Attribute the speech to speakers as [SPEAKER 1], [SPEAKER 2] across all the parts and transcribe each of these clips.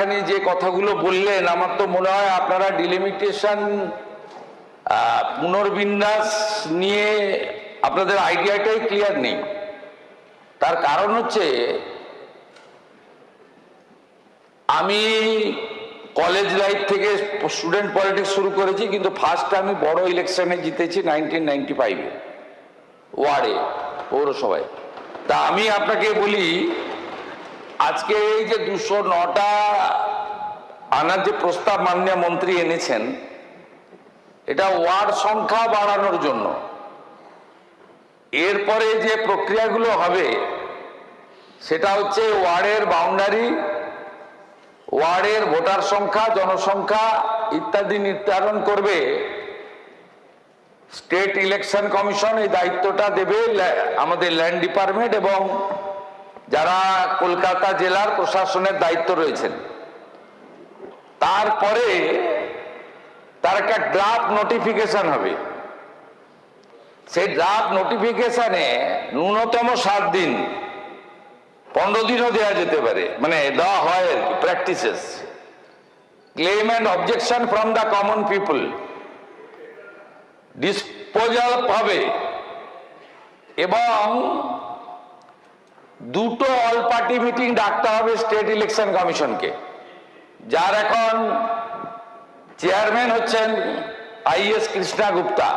[SPEAKER 1] এখানে যে কথাগুলো বললেন, আমার তো মনে হয় আপনারা ডিলিমিটেশন পুনর্বিন্যাস নিয়ে আপনাদের আইডিয়াটাই ক্লিয়ার নেই। তার কারণ হচ্ছে, আমি কলেজ লাইফ থেকে স্টুডেন্ট পলিটিক্স শুরু করেছি, কিন্তু ফার্স্ট আমি বড় ইলেকশনে জিতেছি 1995-এ ওয়ার্ডে, পৌরসভায়। তা আমি আপনাকে বলি, আজকে এই যে 209টা আনার যে প্রস্তাব মাননীয় মন্ত্রী এনেছেন, এটা ওয়ার্ড সংখ্যা বাড়ানোর জন্য। এরপরে যে প্রক্রিয়াগুলো হবে সেটা হচ্ছে ওয়ার্ডের বাউন্ডারি, ওয়ার্ডের ভোটার সংখ্যা, জনসংখ্যা ইত্যাদি নির্ধারণ করবে স্টেট ইলেকশন কমিশন। এই দায়িত্বটা দেবে আমাদের ল্যান্ড ডিপার্টমেন্ট এবং যারা কলকাতা জেলার প্রশাসনের দায়িত্ব রয়েছেন। তারপরে তার একটা ড্রাফট নোটিফিকেশন হবে। সেই ড্রাফট নোটিফিকেশনে ন্যূনতম 7 দিন, 15 দিনও দেওয়া যেতে পারে, মানে দেওয়া হয় আর কি, practices. Claim and objection from the common people disposal হবে, এবং 2টো অল পার্টি মিটিং ডাকতে হবে স্টেট ইলেকশন কমিশনকে, যার এখন চেয়ারম্যান হচ্ছেন আইএস কৃষ্ণা গুপ্তা।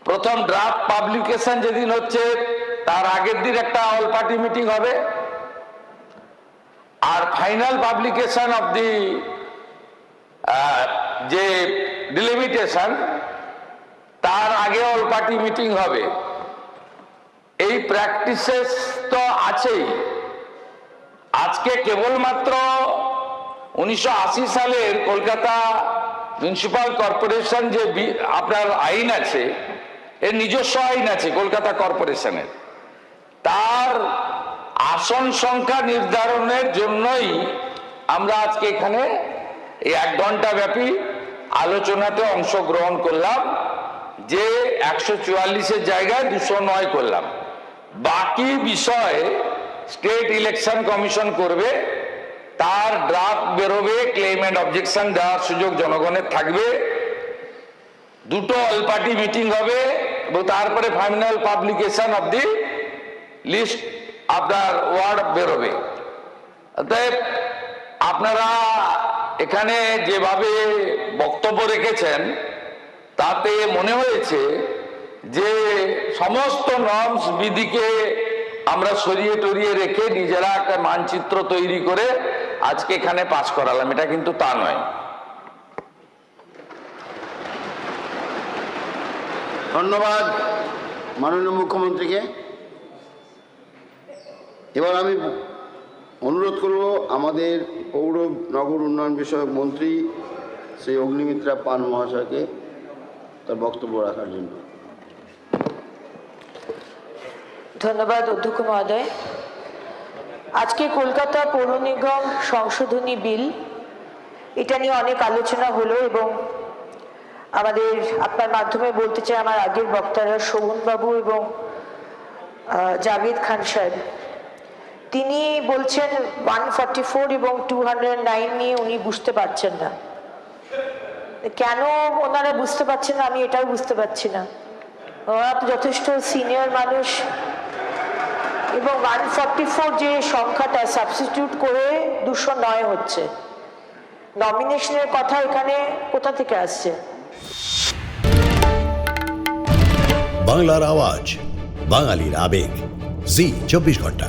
[SPEAKER 1] প্রথম ড্রাফট পাবলিকেশন যেদিন হচ্ছে তার আগের দিন একটা অল পার্টি মিটিং হবে, আর ফাইনাল পাবলিকেশন অফ দি যে ডিলিমিটেশন, তার আগে অল পার্টি মিটিং হবে। এই প্র্যাকটিসেস তো আছেই। আজকে কেবলমাত্র 1980 সালের কলকাতা মিউনিসিপাল কর্পোরেশন যে আপনার আইন আছে, এর নিজস্ব আইন আছে কলকাতা কর্পোরেশনের, তার আসন সংখ্যা নির্ধারণের জন্যই আমরা আজকে এখানে এই 1 ঘন্টা ব্যাপী আলোচনাতে অংশগ্রহণ করলাম, যে 144-এর জায়গায় 209 করলাম। বাকি বিষয় স্টেট ইলেকশন কমিশন করবে, তার ড্রাফট বেরোবে, ক্লেম অ্যান্ড অবজেকশন দেওয়ার সুযোগ জনগণের থাকবে, 2টো অল পার্টি মিটিং হবে, এবং তারপরে final publication of the list আপনার ওয়ার্ড বেরোবে। অতএব আপনারা এখানে যেভাবে বক্তব্য রেখেছেন, তাতে মনে হয়েছে যে সমস্ত নর্মস বিধিকে আমরা সরিয়ে টরিয়ে রেখে নিজেরা একটা মানচিত্র তৈরি করে আজকে এখানে পাশ করালাম। এটা কিন্তু তা নয়।
[SPEAKER 2] ধন্যবাদ মাননীয় মুখ্যমন্ত্রীকে। এবার আমি অনুরোধ করব আমাদের পৌর নগর উন্নয়ন বিষয়ক মন্ত্রী শ্রী অগ্নিমিত্রা পান মহাশয়কে তার বক্তব্য রাখার জন্য।
[SPEAKER 3] ধন্যবাদ অধ্যক্ষ মহোদয়। আজকে কলকাতা পৌর নিগম সংশোধনী বিল, এটা নিয়ে অনেক আলোচনা হলো, এবং আমাদের আপনার মাধ্যমে বলতে চাই, আমার আগের বক্তারা শোভনবাবু এবং জাভেদ খান সাহেব, তিনি বলছেন 144 এবং 209 নিয়ে উনি বুঝতে পারছেন না। কেন ওনারা বুঝতে পারছেন না আমি এটাও বুঝতে পারছি না। ওনারা তো যথেষ্ট সিনিয়র মানুষ, এবং 144 যে সংখ্যাটা সাবস্টিটিউট করে 209 হচ্ছে। নমিনেশনের কথা এখানে কোথা থেকে আসছে?
[SPEAKER 4] বাংলার আওয়াজ, বাঙালির আবেগ, জি 24 ঘন্টা।